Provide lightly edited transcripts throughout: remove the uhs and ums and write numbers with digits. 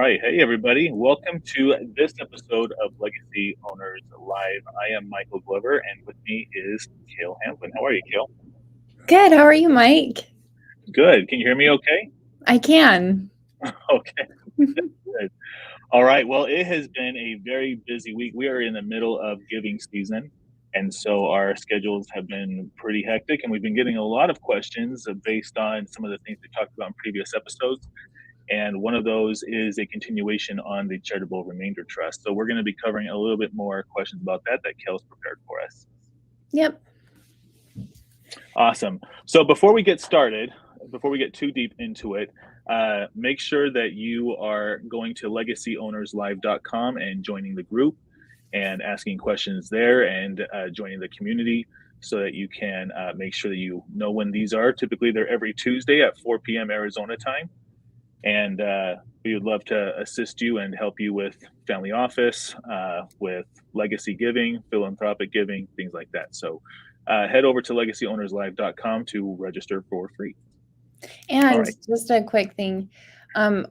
All right. Hey, everybody. Welcome to this episode of Legacy Owners Live. I am Michael Glover, and with me is Kale Hamlin. How are you, Kale? Good. How are you, Mike? Good. Can you hear me okay? I can. Okay. Good. All right. Well, it has been a very busy week. We are in the middle of giving season, and so our schedules have been pretty hectic, and we've been getting a lot of questions based on some of the things we talked about in previous episodes. And one of those is a continuation on the charitable remainder trust. So we're going to be covering a little bit more questions about that Kel's prepared for us. Yep. Awesome. So before we get started, before we get too deep into it, make sure that you are going to legacyownerslive.com and joining the group and asking questions there and joining the community so that you can make sure that you know when these are. Typically, they're every Tuesday at 4 p.m. Arizona time. And we would love to assist you and help you with family office, with legacy giving, philanthropic giving, things like that. So head over to legacyownerslive.com to register for free. And just a quick thing.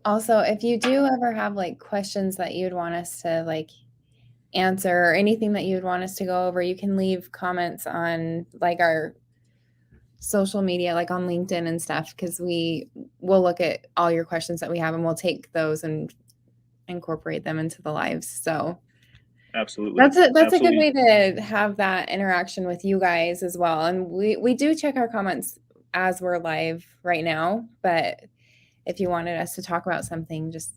Also, if you do ever have like questions that you'd want us to like answer or anything that you'd want us to go over, you can leave comments on like our social media, like on LinkedIn and stuff, because we will look at all your questions that we have and we'll take those and incorporate them into the lives. So absolutely, that's a good way to have that interaction with you guys as well. And we do check our comments as we're live right now, but if you wanted us to talk about something, just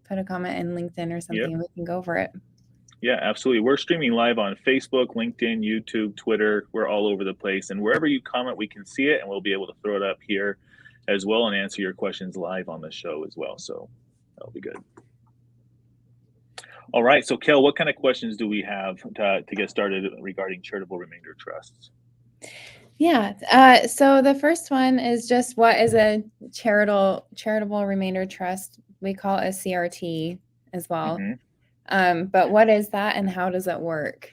put a comment in LinkedIn or something and we can go over it. Yeah, absolutely. We're streaming live on Facebook, LinkedIn, YouTube, Twitter. We're all over the place. And wherever you comment, we can see it and we'll be able to throw it up here as well and answer your questions live on the show as well. So that'll be good. All right. So, Kel, what kind of questions do we have to get started regarding charitable remainder trusts? Yeah. So the first one is just what is a charitable remainder trust? We call it a CRT as well. Mm-hmm. But what is that and how does it work?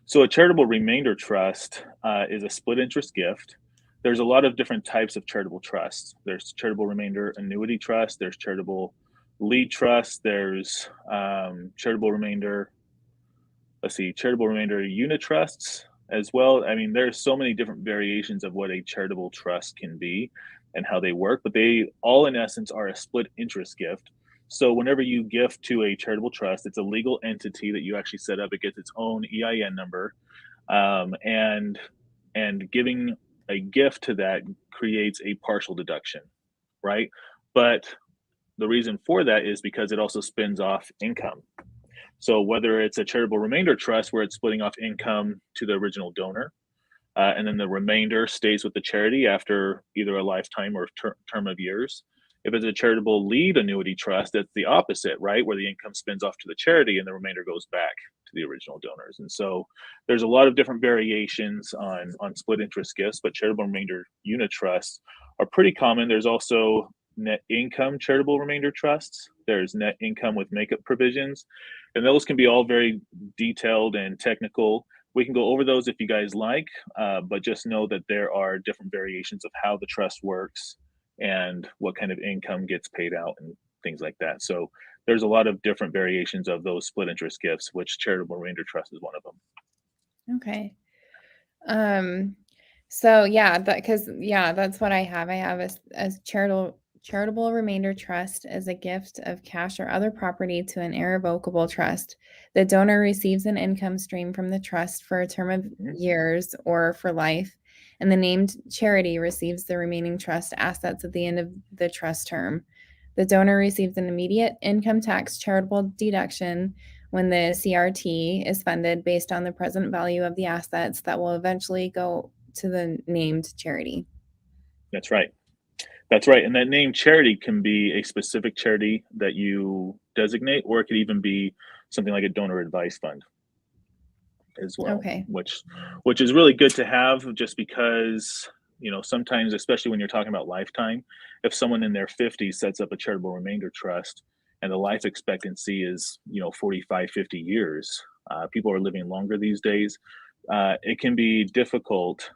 So a charitable remainder trust is a split interest gift. There's a lot of different types of charitable trusts. There's charitable remainder annuity trust. There's charitable lead trust. There's charitable remainder unit trusts as well. I mean, there's so many different variations of what a charitable trust can be and how they work, but they all in essence are a split interest gift. So whenever you gift to a charitable trust, it's a legal entity that you actually set up. It gets its own EIN number, and giving a gift to that creates a partial deduction, right? But the reason for that is because it also spins off income. So whether it's a charitable remainder trust where it's splitting off income to the original donor, and then the remainder stays with the charity after either a lifetime or term of years. If it's a charitable lead annuity trust, that's the opposite, right? Where the income spins off to the charity and the remainder goes back to the original donors. And so there's a lot of different variations on split interest gifts, but charitable remainder unit trusts are pretty common. There's also net income charitable remainder trusts. There's net income with makeup provisions, and those can be all very detailed and technical. We can go over those if you guys like, but just know that there are different variations of how the trust works and what kind of income gets paid out and things like that. So there's a lot of different variations of those split interest gifts, which charitable remainder trust is one of them. Okay. So yeah, that's what I have. I have a charitable remainder trust as a gift of cash or other property to an irrevocable trust. The donor receives an income stream from the trust for a term of years or for life, and the named charity receives the remaining trust assets at the end of the trust term. The donor receives an immediate income tax charitable deduction when the CRT is funded based on the present value of the assets that will eventually go to the named charity. That's right. That's right. And that named charity can be a specific charity that you designate, or it could even be something like a donor advice fund as well. Okay. Which is really good to have, just because, you know, sometimes, especially when you're talking about lifetime, if someone in their 50s sets up a charitable remainder trust and the life expectancy is, 45, 50 years, people are living longer these days. It can be difficult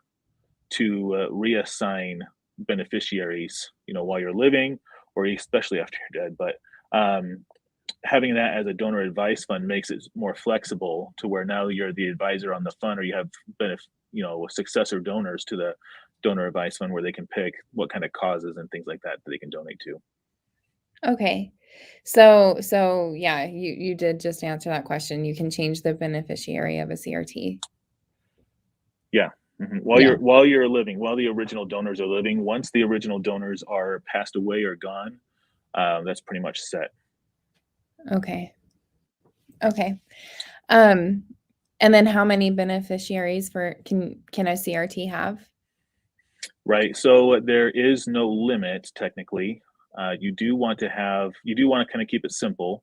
to reassign beneficiaries, while you're living, or especially after you're dead. But Having that as a donor advice fund makes it more flexible to where now you're the advisor on the fund, or you have successor donors to the donor advice fund where they can pick what kind of causes and things like that that they can donate to. Okay. So yeah, you did just answer that question. You can change the beneficiary of a CRT. Yeah. While Yeah. you're living, while the original donors are living, once the original donors are passed away or gone, that's pretty much set. Okay. Okay. Um, and then how many beneficiaries can a CRT have? Right. So there is no limit technically. You do want to kind of keep it simple,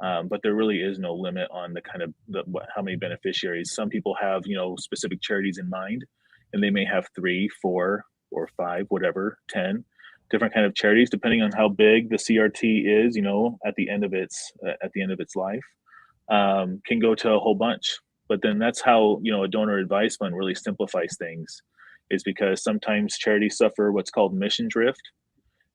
but there really is no limit on the kind of how many beneficiaries. Some people have specific charities in mind, and they may have 3, 4, or 5, whatever, 10 different kind of charities, depending on how big the CRT is. At the end of its life, can go to a whole bunch. But then that's how a donor advice fund really simplifies things, is because sometimes charities suffer what's called mission drift,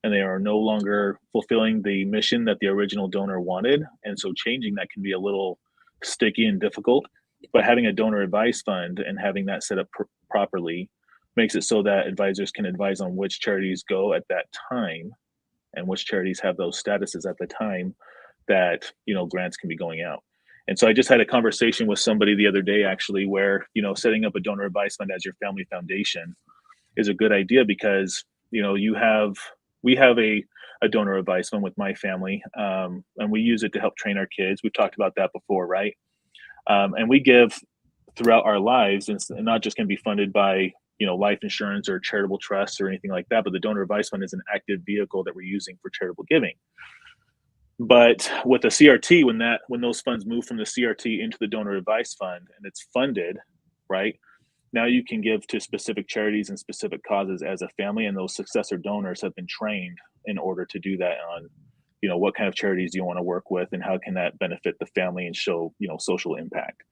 and they are no longer fulfilling the mission that the original donor wanted. And so changing that can be a little sticky and difficult. But having a donor advice fund and having that set up properly makes it so that advisors can advise on which charities go at that time and which charities have those statuses at the time that grants can be going out. And so I just had a conversation with somebody the other day, actually, where setting up a donor advice fund as your family foundation is a good idea, because we have a donor advice fund with my family, and we use it to help train our kids. We've talked about that before, right? And we give throughout our lives, and not just going to be funded by life insurance or charitable trusts or anything like that, but the donor advice fund is an active vehicle that we're using for charitable giving. But with the CRT, when those funds move from the CRT into the donor advice fund and it's funded, right? Now you can give to specific charities and specific causes as a family, and those successor donors have been trained in order to do that on, what kind of charities do you want to work with and how can that benefit the family and show, social impact.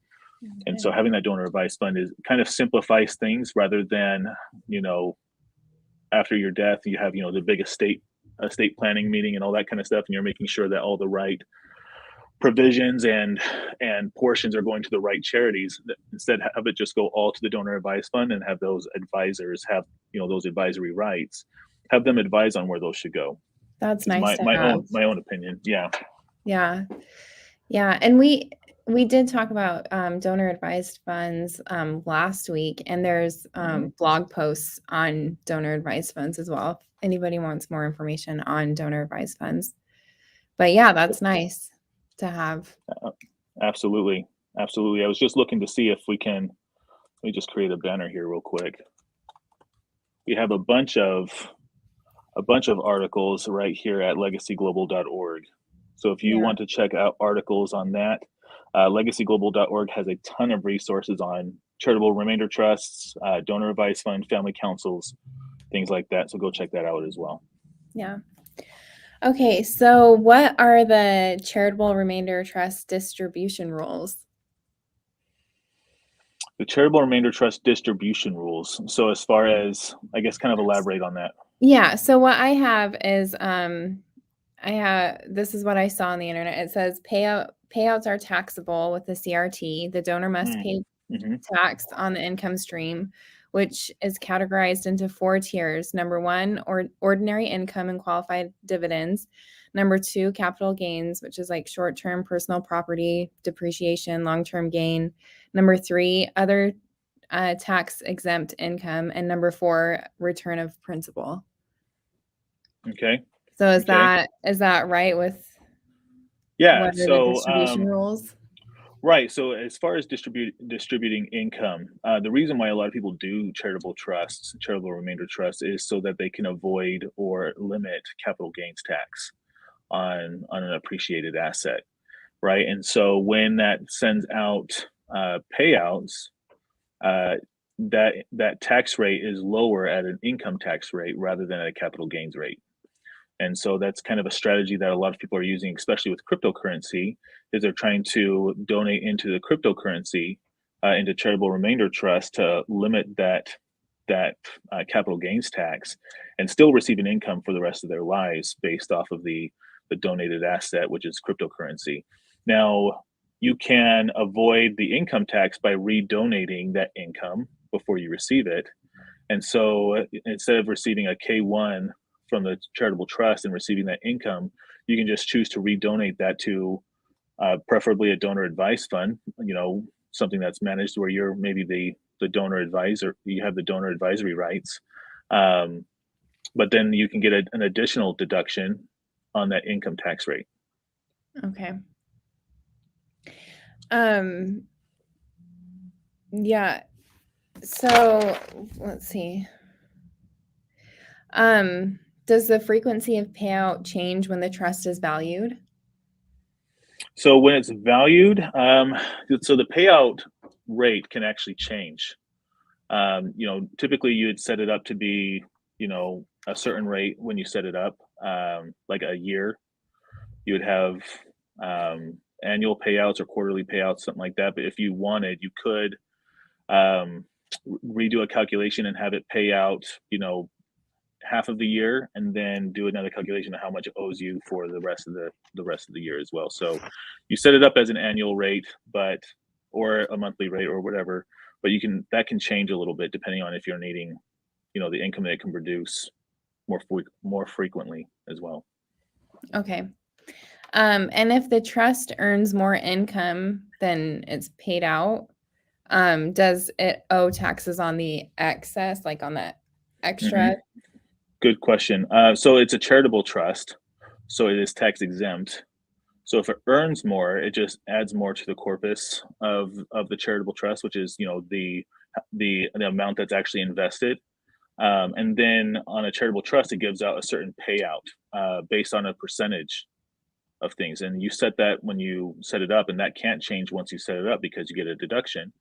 And so having that donor advice fund is kind of simplifies things, rather than, after your death, you have, the big estate planning meeting and all that kind of stuff, and you're making sure that all the right provisions and portions are going to the right charities. Instead, have it just go all to the donor advice fund, and have those advisors have those advisory rights, have them advise on where those should go. That's It's nice to have. my own opinion. Yeah. Yeah. Yeah, and we did talk about donor advised funds last week, and there's blog posts on donor advised funds as well, if anybody wants more information on donor advised funds. But yeah, that's nice to have. Absolutely. Absolutely. I was just looking to see if we can, let me just create a banner here real quick. We have a bunch of articles right here at legacyglobal.org. So if you want to check out articles on that, legacyglobal.org has a ton of resources on charitable remainder trusts, donor advice fund, family councils, things like that. So go check that out as well. Yeah. Okay, so what are the charitable remainder trust distribution rules? The charitable remainder trust distribution rules. So as far as, I guess, kind of elaborate on that. Yeah, so what I have is this is what I saw on the internet. It says payouts are taxable with the CRT. The donor must pay tax on the income stream, which is categorized into 4 tiers. Number 1, ordinary income and qualified dividends. Number 2, capital gains, which is like short-term personal property depreciation, long-term gain. Number 3, other tax exempt income. And number 4, return of principal. Okay. So is that right with what are the distribution rules? Right. So as far as distributing income, the reason why a lot of people do charitable remainder trusts, is so that they can avoid or limit capital gains tax on an appreciated asset, right? And so when that sends out payouts, that tax rate is lower at an income tax rate rather than at a capital gains rate. And so that's kind of a strategy that a lot of people are using, especially with cryptocurrency, is they're trying to donate into the cryptocurrency, into charitable remainder trust, to limit that capital gains tax and still receive an income for the rest of their lives based off of the the donated asset, which is cryptocurrency. Now, you can avoid the income tax by redonating that income before you receive it. And so instead of receiving a K1 from the charitable trust and receiving that income, you can just choose to redonate that to preferably a donor advised fund, something that's managed where you're maybe the donor advisor, you have the donor advisory rights. But then you can get an additional deduction on that income tax rate. Okay. Yeah. So let's see. Does the frequency of payout change when the trust is valued? So when it's valued, so the payout rate can actually change. Typically you'd set it up to be, a certain rate when you set it up, like a year. You would have annual payouts or quarterly payouts, something like that. But if you wanted, you could redo a calculation and have it pay out, half of the year, and then do another calculation of how much it owes you for the rest of the year as well. So you set it up as an annual rate, or a monthly rate or whatever, but that can change a little bit depending on if you're needing, the income that it can produce more frequently as well. Okay. And if the trust earns more income than it's paid out, does it owe taxes on the excess, like on the extra? Mhm. Good question. So it's a charitable trust, so it is tax exempt. So if it earns more, it just adds more to the corpus of the charitable trust, which is the amount that's actually invested. And then on a charitable trust, it gives out a certain payout based on a percentage of things, and you set that when you set it up, and that can't change once you set it up because you get a deduction.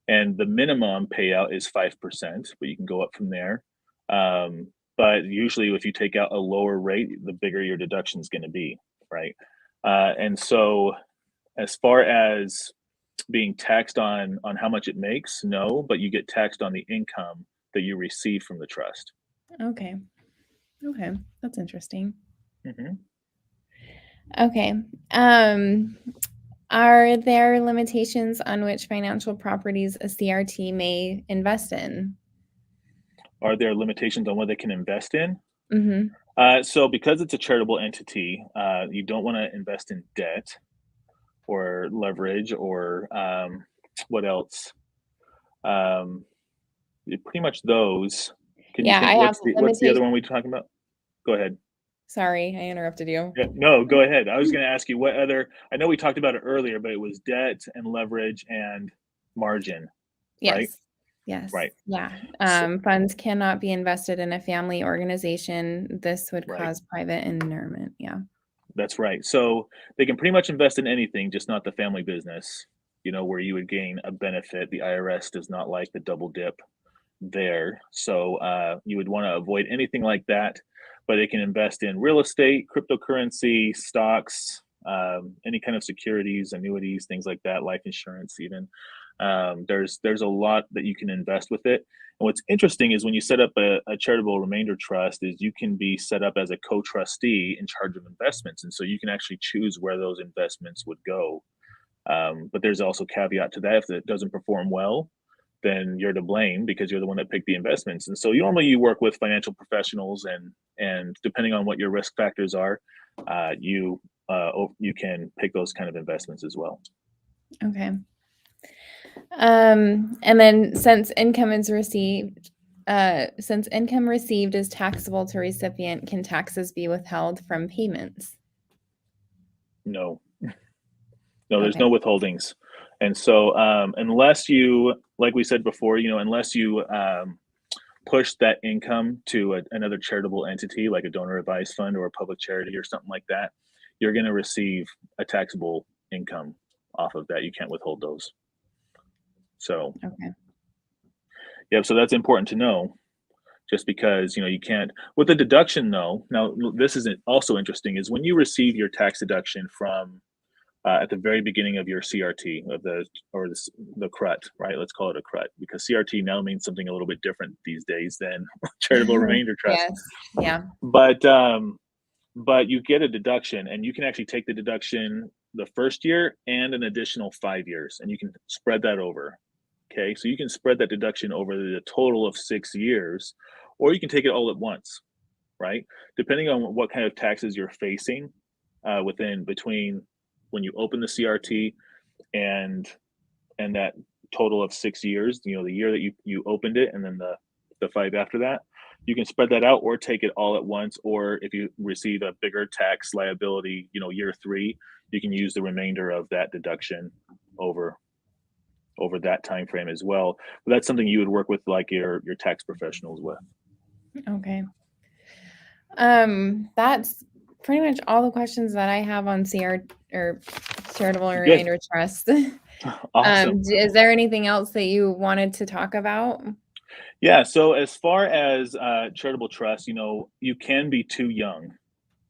And the minimum payout is 5%, but you can go up from there. But usually, if you take out a lower rate, the bigger your deduction is going to be, right? And so, as far as being taxed on how much it makes, no, but you get taxed on the income that you receive from the trust. Okay. Okay. That's interesting. Hmm. Okay. Are there limitations on which financial properties a CRT may invest in? Are there limitations on what they can invest in? Mm-hmm. So, because it's a charitable entity, you don't want to invest in debt or leverage or what else? Pretty much those. Can you Yeah, think I have what's the other limitations. one we talking about? Go ahead. Sorry, I interrupted you. Yeah, no, go ahead. I was going to ask you what other. I know we talked about it earlier, but it was debt and leverage and margin, right? Yes. Yes. Right. Yeah. So, Funds cannot be invested in a family organization. This would right. cause private inurement. Yeah. That's right. So they can pretty much invest in anything, just not the family business. Where you would gain a benefit. The IRS does not like the double dip there. So you would want to avoid anything like that, but it can invest in real estate, cryptocurrency, stocks, any kind of securities, annuities, things like that, life insurance, even. There's a lot that you can invest with it. And what's interesting is when you set up a charitable remainder trust, is you can be set up as a co-trustee in charge of investments, and so you can actually choose where those investments would go. But there's also caveat to that: if it doesn't perform well, then you're to blame because you're the one that picked the investments. And so normally you work with financial professionals, and depending on what your risk factors are, you can pick those kind of investments as well. Okay. And then since income received is taxable to recipient, can taxes be withheld from payments? No, no, there's Okay. no withholdings. And so unless you, like we said before, unless you push that income to another charitable entity like a donor advised fund or a public charity or something like that, you're going to receive a taxable income off of that. You can't withhold those. So, Okay. yeah, so that's important to know, just because, you can't with the deduction though. Now, this is also interesting is when you receive your tax deduction from at the very beginning of your CRT of the CRUT, right? Let's call it a CRUT because CRT now means something a little bit different these days than charitable remainder trust. Yes. Yeah. But but you get a deduction, and you can actually take the deduction the first year and an additional 5 years, and you can spread that over. Okay, so you can spread that deduction over the total of 6 years, or you can take it all at once, right? Depending on what kind of taxes you're facing, within between when you open the CRT and that total of 6 years, the year that you opened it and then the 5 after that, you can spread that out or take it all at once, or if you receive a bigger tax liability, year 3, you can use the remainder of that deduction over that time frame as well. But that's something you would work with, like, your tax professionals with. Okay. That's pretty much all the questions that I have on CR or charitable and Good. remainder trust. Awesome. Is there anything else that you wanted to talk about? Yeah, so as far as charitable trust, you can be too young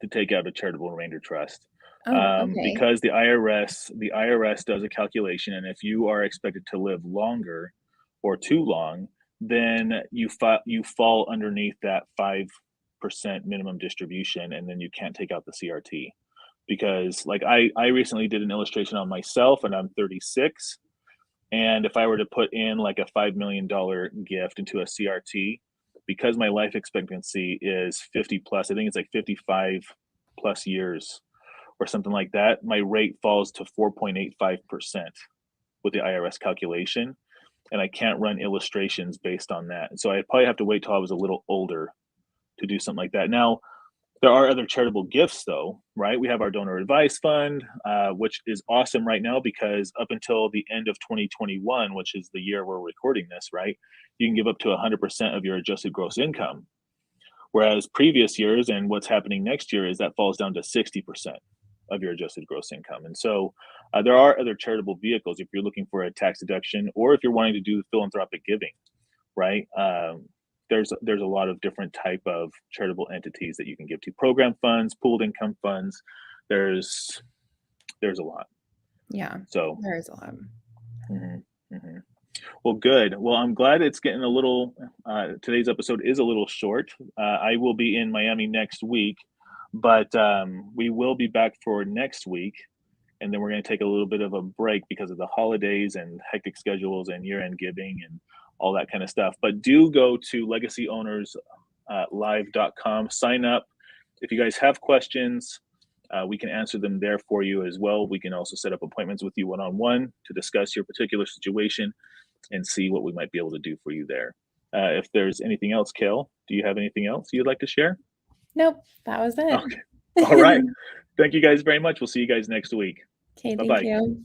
to take out a charitable remainder trust, Oh, okay. because the IRS does a calculation, and if you are expected to live longer or too long, then you fall underneath that 5% minimum distribution, and then you can't take out the CRT. Because, like, I recently did an illustration on myself, and I'm 36, and if I were to put in like a $5 million gift into a CRT, because my life expectancy is 50 plus, I think it's like 55 plus years or something like that, my rate falls to 4.85% with the IRS calculation. And I can't run illustrations based on that. And so I probably have to wait till I was a little older to do something like that. Now, there are other charitable gifts, though, right? We have our donor advice fund, which is awesome right now because up until the end of 2021, which is the year we're recording this, right, you can give up to 100% of your adjusted gross income. Whereas previous years and what's happening next year is that falls down to 60% of your adjusted gross income. And so there are other charitable vehicles if you're looking for a tax deduction or if you're wanting to do philanthropic giving, right? There's a lot of different type of charitable entities that you can give to. Program funds, pooled income funds. There's a lot. Yeah, So, there is a lot. mhm, mhm. Well, good. Well, I'm glad it's getting a little. Today's episode is a little short. I will be in Miami next week, but we will be back for next week, and then we're going to take a little bit of a break because of the holidays and hectic schedules and year-end giving and all that kind of stuff. But do go to legacyownerslive.com, sign up. If you guys have questions, we can answer them there for you as well. We can also set up appointments with you one-on-one to discuss your particular situation and see what we might be able to do for you there. If there's anything else, Kel, do you have anything else you'd like to share? Nope, that was it. Okay. All right. Thank you guys very much. We'll see you guys next week. Okay, thank Bye-bye. you.